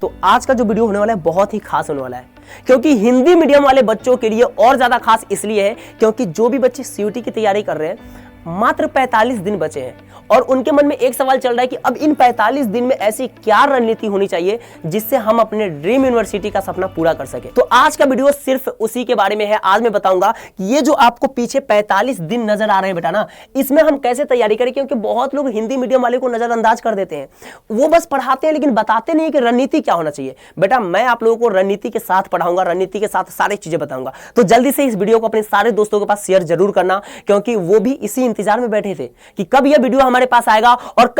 तो आज का जो वीडियो होने वाला है बहुत ही खास होने वाला है, क्योंकि हिंदी मीडियम वाले बच्चों के लिए और ज्यादा खास इसलिए है क्योंकि जो भी बच्चे सीयूटी की तैयारी कर रहे हैं मात्र 45 दिन बचे हैं और उनके मन में एक सवाल चल रहा है कि अब इन 45 दिन में ऐसी क्या रणनीति होनी चाहिए जिससे हम अपने ड्रीम यूनिवर्सिटी का सपना पूरा कर सके। तो आज का वीडियो सिर्फ उसी के बारे में है। आज मैं बताऊंगा कि ये जो आपको पीछे 45 दिन नजर आ रहे हैं बेटा ना, इसमें हम कैसे तैयारी करें, क्योंकि बहुत लोग हिंदी मीडियम वाले को नजरअंदाज कर देते हैं। वो बस पढ़ाते हैं लेकिन बताते नहीं कि रणनीति क्या होना चाहिए। बेटा मैं आप लोगों को रणनीति के साथ पढ़ाऊंगा, रणनीति के साथ सारी चीजें बताऊंगा। तो जल्दी से इस वीडियो को अपने सारे दोस्तों के पास शेयर जरूर करना, क्योंकि वो भी इसी इंतजार में बैठे थे कि कब यह वीडियो हमारे पास आएगा और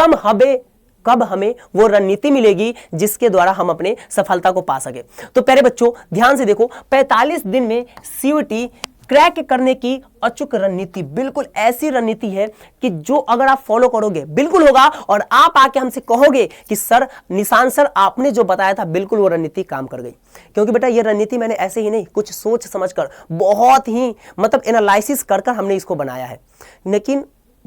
कब हमें वो रणनीति मिलेगी जिसके द्वारा हम अपने सफलता को पा सके। तो प्यारे बच्चों ध्यान से देखो, 45 दिन में सीयूटी क्रैक करने की अचूक रणनीति बिल्कुल ऐसी रणनीति है कि जो अगर आप फॉलो करोगे बिल्कुल होगा और आप आके हमसे कहोगे कि सर निशान सर आपने जो बताया था बिल्कुल वो रणनीति काम कर गई। क्योंकि बेटा ये रणनीति मैंने ऐसे ही नहीं, कुछ सोच समझकर बहुत ही एनालिसिस कर हमने इसको बनाया है। लेकिन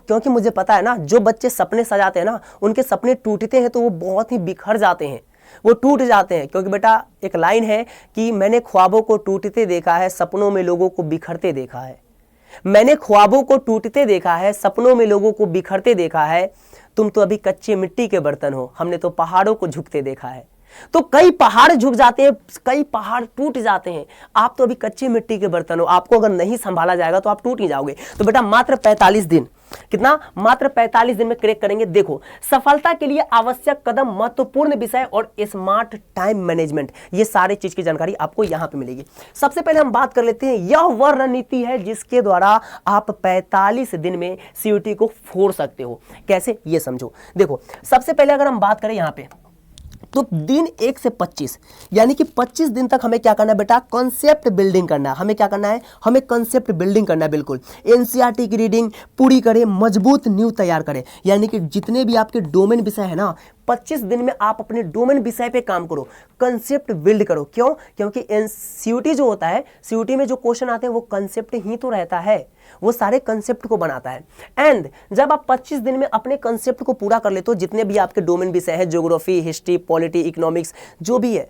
क्योंकि मुझे पता है ना, जो बच्चे सपने सजाते हैं ना उनके सपने टूटते हैं तो वो बहुत ही बिखर जाते हैं, वो टूट जाते हैं। क्योंकि बेटा एक लाइन है कि मैंने ख्वाबों को टूटते देखा है, सपनों में लोगों को बिखरते देखा है। मैंने ख्वाबों को टूटते देखा है, सपनों में लोगों को बिखरते देखा है। तुम तो अभी कच्चे मिट्टी के बर्तन हो, हमने तो पहाड़ों को झुकते देखा है। तो कई पहाड़ झुक जाते हैं, कई पहाड़ टूट जाते हैं। आप तो अभी कच्चे मिट्टी के बर्तन हो, आपको अगर नहीं संभाला जाएगा तो आप टूट ही जाओगे। तो बेटा मात्र 45 दिन, कितना, मात्र 45 दिन में क्रैक करेंगे। देखो सफलता के लिए आवश्यक कदम, महत्वपूर्ण विषय और स्मार्ट टाइम मैनेजमेंट, ये सारे चीज की जानकारी आपको यहां पे मिलेगी। सबसे पहले हम बात कर लेते हैं, यह वह रणनीति है जिसके द्वारा आप 45 दिन में सीयूटी को फोड़ सकते हो। कैसे, ये समझो। देखो सबसे पहले अगर हम बात करें यहां पे तो दिन 1 से 25 यानी कि 25 दिन तक हमें क्या करना है बेटा, कॉन्सेप्ट बिल्डिंग करना है। हमें क्या करना है, हमें कॉन्सेप्ट बिल्डिंग करना है। बिल्कुल एनसीईआरटी की रीडिंग पूरी करें, मजबूत न्यू तैयार करें। यानी कि जितने भी आपके डोमेन विषय है ना, 25 दिन में आप अपने डोमेन विषय पे काम करो, कंसेप्ट बिल्ड करो। क्यों? क्योंकि सीयूटी जो होता है, सीयूटी में जो क्वेश्चन आते हैं वो कंसेप्ट ही तो रहता है, वो सारे कंसेप्ट को बनाता है। एंड जब आप 25 दिन में अपने कंसेप्ट को पूरा कर लेते हो, जितने भी आपके डोमेन विषय है, ज्योग्राफी, हिस्ट्री, पॉलिटी, इकोनॉमिक्स जो भी है,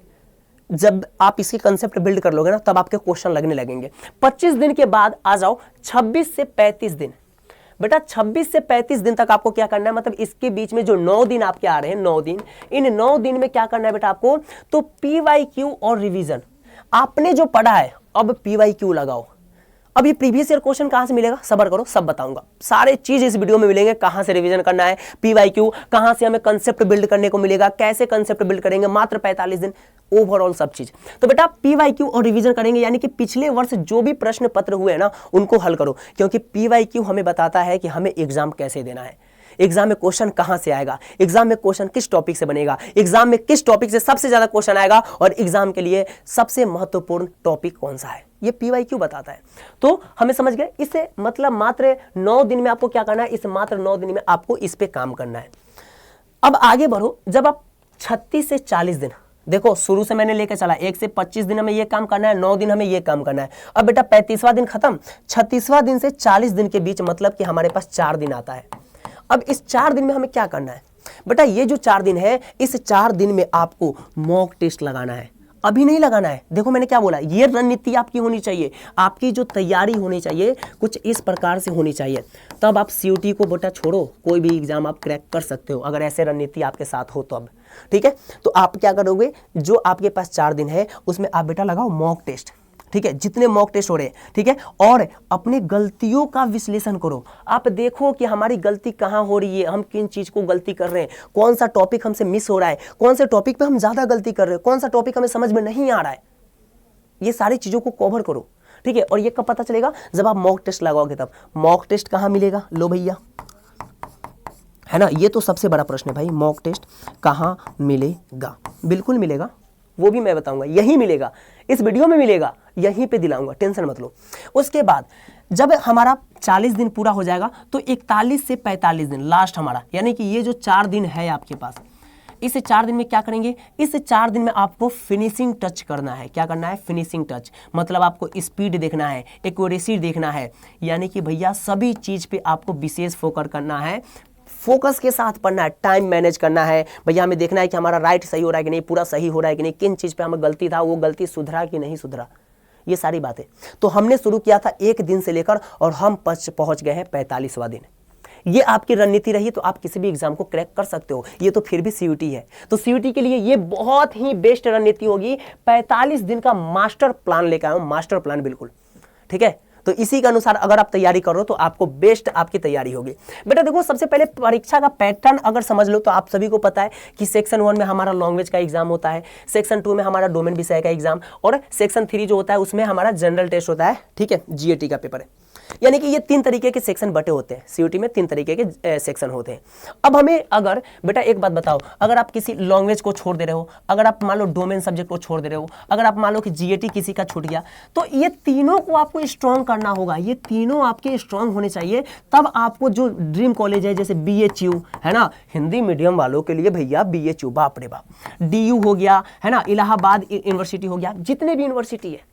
जब आप इसके कंसेप्ट बिल्ड कर लोगे ना तब आपके क्वेश्चन लगने लगेंगे। 25 दिन के बाद आ जाओ 26 से 35 दिन। बेटा 26 से 35 दिन तक आपको क्या करना है, मतलब इसके बीच में जो 9 दिन आपके आ रहे हैं, 9 दिन, इन 9 दिन में क्या करना है बेटा आपको, तो पीवाईक्यू और रिवीजन। आपने जो पढ़ा है अब पीवाईक्यू लगाओ। अब ये प्रीवियस ईयर क्वेश्चन कहां से मिलेगा, सब्र करो, सब बताऊंगा। सारे चीज इस वीडियो में मिलेंगे, कहां से रिवीजन करना है, पीवाईक्यू, कहां से हमें कंसेप्ट बिल्ड करने को मिलेगा, कैसे कंसेप्ट बिल्ड करेंगे, मात्र 45 दिन, ओवरऑल सब चीज। तो बेटा पीवाईक्यू और रिवीजन करेंगे, यानी कि पिछले वर्ष जो भी प्रश्न पत्र हुए हैं ना उनको हल करो। क्योंकि पीवाईक्यू हमें बताता है कि हमें एग्जाम कैसे देना है, एग्जाम में क्वेश्चन कहां से आएगा, एग्जाम में क्वेश्चन किस टॉपिक से बनेगा, एग्जाम में किस टॉपिक से सबसे ज्यादा क्वेश्चन आएगा और एग्जाम के लिए सबसे महत्वपूर्ण टॉपिक कौन सा है, ये पीवाईक्यू बताता है। तो हमें समझ गए, इससे मतलब मात्र 9 दिन में आपको क्या करना है, इस मात्र 9 दिन में आपको इस पे काम करना है। अब आगे बढ़ो, जब आप 36 से 40 दिन, देखो शुरू से मैंने लेकर चला 1 से 25 दिन हमें ये काम करना है, 9 दिन हमें ये काम करना है। अब बेटा 35वां दिन खत्म, 36वां दिन से 40 दिन के बीच मतलब कि हमारे पास 4 दिन आता है। अब इस 4 दिन में हमें क्या करना है बेटा, ये जो 4 दिन है, इस 4 दिन में आपको मॉक टेस्ट लगाना है। अभी नहीं लगाना है, देखो मैंने क्या बोला, ये रणनीति आपकी होनी चाहिए, आपकी जो तैयारी होनी चाहिए कुछ इस प्रकार से होनी चाहिए, तब आप सीयूटी को बेटा छोड़ो, कोई भी एग्जाम आप क्रैक कर सकते हो अगर ऐसे रणनीति आपके साथ हो तो। अब ठीक है, तो आप क्या करोगे, जो आपके पास 4 दिन है उसमें आप बेटा लगाओ मॉक टेस्ट। ठीक है, जितने मॉक टेस्ट हो रहे हैं, ठीक है, और अपने गलतियों का विश्लेषण करो। आप देखो कि हमारी गलती कहां हो रही है, हम किन चीज को गलती कर रहे हैं, कौन सा टॉपिक हमसे मिस हो रहा है, कौन से टॉपिक पे हम ज्यादा गलती कर रहे हैं, कौन सा टॉपिक हमें समझ में नहीं आ रहा है, ये सारी चीजों को कवर करो। ठीक है, और ये कब पता चलेगा, जब आप मॉक टेस्ट लगाओगे तब। मॉक टेस्ट कहां मिलेगा, लो भैया, है ना, ये तो सबसे बड़ा प्रश्न है भाई, मॉक टेस्ट कहां मिलेगा, बिल्कुल मिलेगा, वो भी मैं बताऊंगा, यही मिलेगा, इस वीडियो में मिलेगा, यहीं पे दिलाऊंगा, टेंशन मत लो। उसके बाद जब हमारा 40 दिन पूरा हो जाएगा तो 41 से 45 दिन लास्ट हमारा, यानी कि ये जो 4 दिन है आपके पास, इस 4 दिन में क्या करेंगे, इस 4 दिन में आपको फिनिशिंग टच करना है। क्या करना है, फिनिशिंग टच, मतलब आपको स्पीड देखना है, एक्यूरेसी देखना है, यानी कि भैया सभी चीज पे आपको विशेष फोकस करना है। फोकस के साथ पढ़ना है, टाइम मैनेज करना है। भैया हमें देखना है कि हमारा राइट सही हो रहा है कि नहीं, पूरा सही हो रहा है कि नहीं, किन चीज़ पे हमें गलती था, वो गलती सुधरा कि नहीं सुधरा, ये सारी बातें। तो हमने शुरू किया था 1 दिन से लेकर और हम पहुंच गए हैं 45वां दिन। ये आपकी रणनीति रही तो आप किसी भी एग्जाम को क्रैक कर सकते हो। ये तो फिर भी सीयूटी है, तो सीयूटी के लिए ये बहुत ही बेस्ट रणनीति होगी। 45 दिन का मास्टर प्लान लेकर आया हूं, मास्टर प्लान बिल्कुल, ठीक है। तो इसी के अनुसार अगर आप तैयारी करो तो आपको बेस्ट आपकी तैयारी होगी। बेटा देखो, सबसे पहले परीक्षा का पैटर्न अगर समझ लो तो आप सभी को पता है कि सेक्शन 1 में हमारा लैंग्वेज का एग्जाम होता है, सेक्शन 2 में हमारा डोमेन विषय का एग्जाम, और सेक्शन 3 जो होता है उसमें हमारा जनरल टेस्ट होता है, ठीक है, जीएटी का पेपर है। यानी कि ये 3 तरीके के सेक्शन बटे होते हैं, सीयूटी में 3 तरीके के सेक्शन होते हैं। अब हमें अगर बेटा एक बात बताओ, अगर आप किसी लैंग्वेज को छोड़ दे रहे हो, अगर आप मान लो डोमेन सब्जेक्ट को छोड़ दे रहे हो, अगर आप मान लो कि जीएटी किसी का छूट गया, तो ये तीनों को आपको स्ट्रॉन्ग करना होगा। ये तीनों आपके स्ट्रॉन्ग होने चाहिए, तब आपको जो ड्रीम कॉलेज है जैसे बीएचयू है ना, हिंदी मीडियम वालों के लिए भैया बीएचयू, बाप रे बाप, डीयू हो गया है ना, इलाहाबाद यूनिवर्सिटी हो गया, जितने भी यूनिवर्सिटी है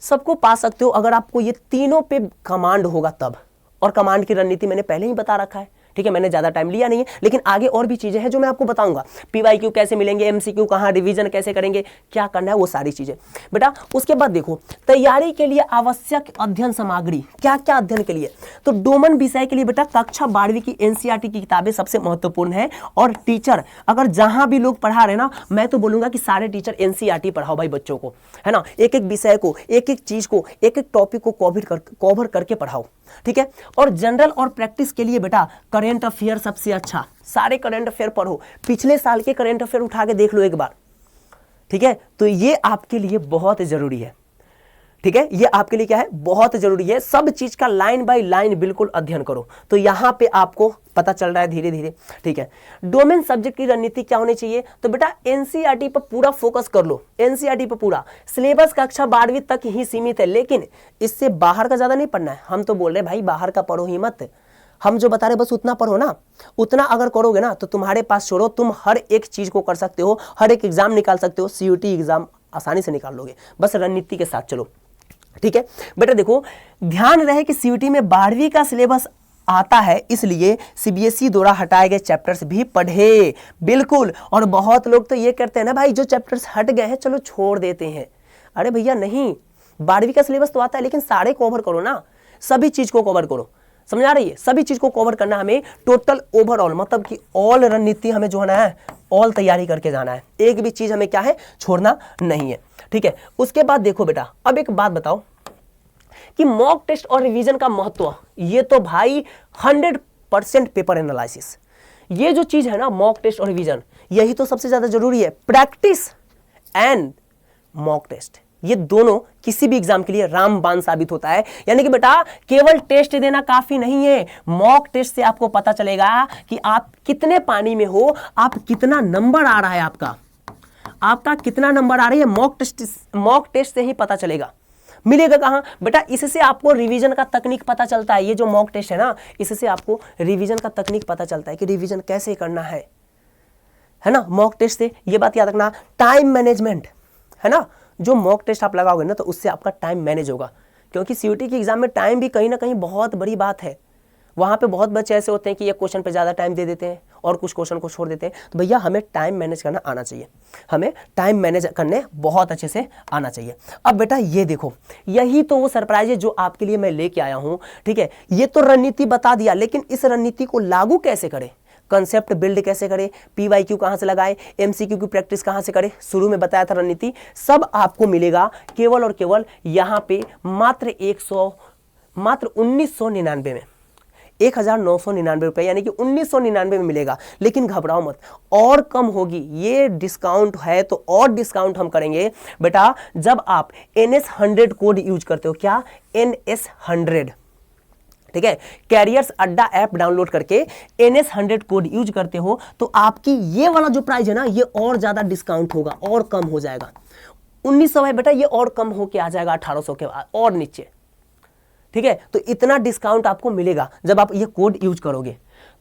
सबको पा सकते हो अगर आपको ये तीनों पे कमांड होगा तब। और कमांड की रणनीति मैंने पहले ही बता रखा है, ठीक है, मैंने ज्यादा टाइम लिया नहीं है, लेकिन आगे और भी चीजें हैं जो मैं आपको बताऊंगा। पीवाईक्यू कैसे मिलेंगे, एमसीक्यू कहां, रिवीजन कैसे करेंगे, क्या करना है, वो सारी चीजें बेटा। उसके बाद देखो, तैयारी के लिए आवश्यक अध्ययन सामग्री, क्या क्या अध्ययन के लिए, तो डोमेन विषय के लिए बेटा कक्षा 12वीं की एनसीईआरटी की किताबें सबसे महत्वपूर्ण है। और टीचर अगर जहां भी लोग पढ़ा रहे ना, मैं तो बोलूंगा कि सारे टीचर एनसीईआरटी पढ़ाओ भाई बच्चों को, है ना, एक एक विषय को, एक एक चीज को, एक एक टॉपिक को कवर करके पढ़ाओ, ठीक है। और जनरल और प्रैक्टिस के लिए बेटा करेंट अफेयर सबसे अच्छा, सारे करंट अफेयर पढ़ो, पिछले साल के करंट अफेयर उठा के देख लो एक बार, ठीक है। तो ये आपके लिए बहुत जरूरी है, ठीक है, ये आपके लिए क्या है, बहुत जरूरी है। सब चीज का लाइन बाय लाइन बिल्कुल अध्ययन करो, तो यहां पे आपको पता चल रहा है धीरे धीरे, ठीक है। डोमेन सब्जेक्ट की रणनीति क्या होनी चाहिए, तो बेटा एनसीईआरटी पर पूरा फोकस कर लो, एनसीईआरटी पर पूरा। सिलेबस कक्षा 12वीं तक ही सीमित है, लेकिन इससे बाहर का ज्यादा नहीं पढ़ना है। हम तो बोल रहे भाई बाहर का पढ़ो ही मत, हम जो बता रहे बस उतना पढ़ो ना, उतना अगर करोगे ना तो तुम्हारे पास छोड़ो, तुम हर एक चीज को कर सकते हो, हर एक एग्जाम निकाल सकते हो, सीयूटी एग्जाम आसानी से निकाल लोगे, बस रणनीति के साथ चलो, ठीक है। बेटा देखो, ध्यान रहे कि सीयूटी में 12वीं का सिलेबस आता है, इसलिए सीबीएसई द्वारा हटाए गए चैप्टर्स भी पढ़े, बिल्कुल। और बहुत लोग तो ये करते हैं ना भाई, जो चैप्टर्स हट गए हैं चलो छोड़ देते हैं। अरे भैया नहीं, 12वीं का सिलेबस तो आता है, लेकिन सारे कवर करो ना, सभी चीज को कवर करो, समझ आ रही है, सभी चीज को कवर करना हमें, टोटल ओवरऑल, मतलब कि ऑल रणनीति हमें जो है ऑल तैयारी करके जाना है, एक भी चीज हमें क्या है छोड़ना नहीं है, ठीक है। उसके बाद देखो बेटा, अब एक बात बताओ कि मॉक टेस्ट और रिवीजन का महत्व, ये तो भाई 100% पेपर एनालिसिस, ये जो चीज है ना मॉक टेस्ट और रिवीजन, यही तो सबसे ज्यादा जरूरी है। प्रैक्टिस एंड मॉक टेस्ट, ये दोनों किसी भी एग्जाम के लिए रामबाण साबित होता है। यानी कि बेटा केवल टेस्ट देना काफी नहीं है, मॉक टेस्ट से आपको पता चलेगा कि आप कितने पानी में हो, आप कितना नंबर आ रहा है, आपका कितना नंबर आ रही है, मॉक टेस्ट से ही पता चलेगा। मिलेगा कहां बेटा, इससे आपको रिवीजन का तकनीक पता चलता है। ये जो मॉक टेस्ट है ना, इससे आपको रिवीजन का तकनीक पता चलता है कि रिवीजन कैसे करना है ना, मॉक टेस्ट से। ये बात याद रखना, टाइम मैनेजमेंट है ना, जो मॉक टेस्ट आप लगाओगे ना तो उससे आपका टाइम मैनेज होगा, क्योंकि सीयूटी के एग्जाम में टाइम भी कहीं ना कहीं बहुत बड़ी बात है। वहां पे बहुत बच्चे ऐसे होते हैं कि एक क्वेश्चन पे ज़्यादा टाइम दे देते हैं और कुछ क्वेश्चन को छोड़ देते हैं। तो भैया हमें टाइम मैनेज करना आना चाहिए, हमें टाइम मैनेज करने बहुत अच्छे से आना चाहिए। अब बेटा ये देखो, यही तो वो सरप्राइज है जो आपके लिए मैं लेके आया हूँ, ठीक है। ये तो रणनीति बता दिया, लेकिन इस रणनीति को लागू कैसे करें, कंसेप्ट बिल्ड कैसे करें, पीवाईक्यू कहां से लगाए, एमसीक्यू की प्रैक्टिस कहां से करें, शुरू में बताया था रणनीति, सब आपको मिलेगा केवल और केवल यहां पे मात्र 1999 में, 1999 रुपए, यानी कि 1999 में मिलेगा। लेकिन घबराओ मत, और कम होगी, ये डिस्काउंट है तो और डिस्काउंट हम करेंगे बेटा जब आप NS100 कोड यूज करते हो। क्या, NS100, ठीक है, कैरियर्स अड्डा ऐप डाउनलोड करके NS100 कोड यूज करते हो तो आपकी ये वाला जो प्राइस है ना, ये और ज्यादा डिस्काउंट होगा और कम हो जाएगा। 1900 है बेटा, ये और कम होके आ जाएगा 1800 के बाद और नीचे, ठीक है। तो इतना डिस्काउंट आपको मिलेगा जब आप ये कोड यूज करोगे।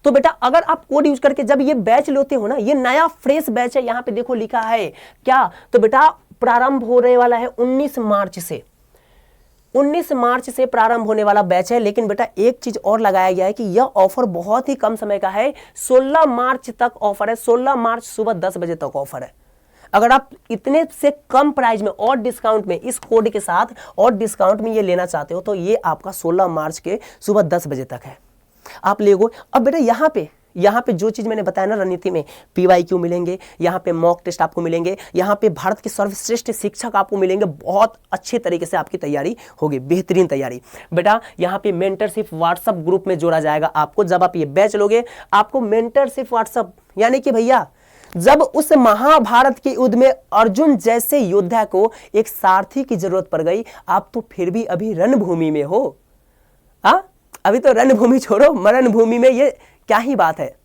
तो बेटा अगर आप कोड यूज करके जब ये बैच लेते हो ना, ये नया फ्रेश बैच है, यहां पे देखो लिखा है क्या, तो बेटा प्रारंभ होने वाला है 19 मार्च से, 19 मार्च से प्रारंभ होने वाला बैच है, लेकिन बेटा एक चीज और लगाया गया है कि यह ऑफर बहुत ही कम समय का है, 16 मार्च तक ऑफर है, 16 मार्च सुबह 10 बजे तक ऑफर है। अगर आप इतने से कम प्राइस में और डिस्काउंट में इस कोड के साथ और डिस्काउंट में ये लेना चाहते हो तो ये आपका 16 मार्च के सुबह 10 बजे तक है, आप ले गो। अब बेटा यहाँ पे जो चीज मैंने बताया ना रणनीति में, PYQ मिलेंगे, यहाँ पे मॉक टेस्ट आपको मिलेंगे, यहाँ पे भारत के सर्वश्रेष्ठ शिक्षक आपको मिलेंगे, बहुत अच्छे तरीके से आपकी तैयारी होगी, बेहतरीन तैयारी। बेटा यहाँ पे मेंटरशिप व्हाट्सएप ग्रुप में जोड़ा जाएगा आपको। जब आप ये बैच लोगे आपको मेंटरशिप व्हाट्सएप, यानी कि भैया जब उस महाभारत के युद्ध में अर्जुन जैसे योद्धा को एक सारथी की जरूरत पड़ गई, आप तो फिर भी अभी रणभूमि में हो। अभी तो रणभूमि छोड़ो, मरण भूमि में, ये क्या ही बात है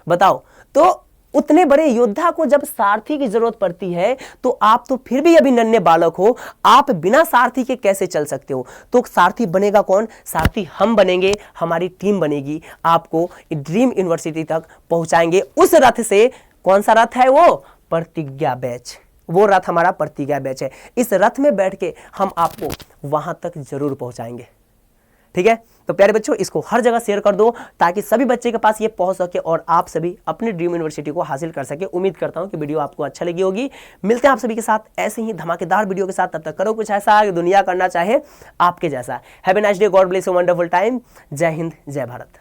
बताओ। तो उतने बड़े योद्धा को जब सारथी की जरूरत पड़ती है तो आप तो फिर भी अभी नन्हे बालक हो, आप बिना सारथी के कैसे चल सकते हो। तो सारथी बनेगा कौन? सारथी हम बनेंगे, हमारी टीम बनेगी, आपको ड्रीम यूनिवर्सिटी तक पहुंचाएंगे उस रथ से। कौन सा रथ है वो? प्रतिज्ञा बैच। वो रथ हमारा प्रतिज्ञा बैच है। इस रथ में बैठ के हम आपको वहां तक जरूर पहुंचाएंगे, ठीक है। तो प्यारे बच्चों, इसको हर जगह शेयर कर दो ताकि सभी बच्चे के पास ये पहुंच सके और आप सभी अपनी ड्रीम यूनिवर्सिटी को हासिल कर सके। उम्मीद करता हूं कि वीडियो आपको अच्छा लगी होगी। मिलते हैं आप सभी के साथ ऐसे ही धमाकेदार वीडियो के साथ। तब तक करो कुछ ऐसा कि दुनिया करना चाहे आपके जैसा। Have a nice day, God bless you, wonderful time. जय हिंद, जय भारत।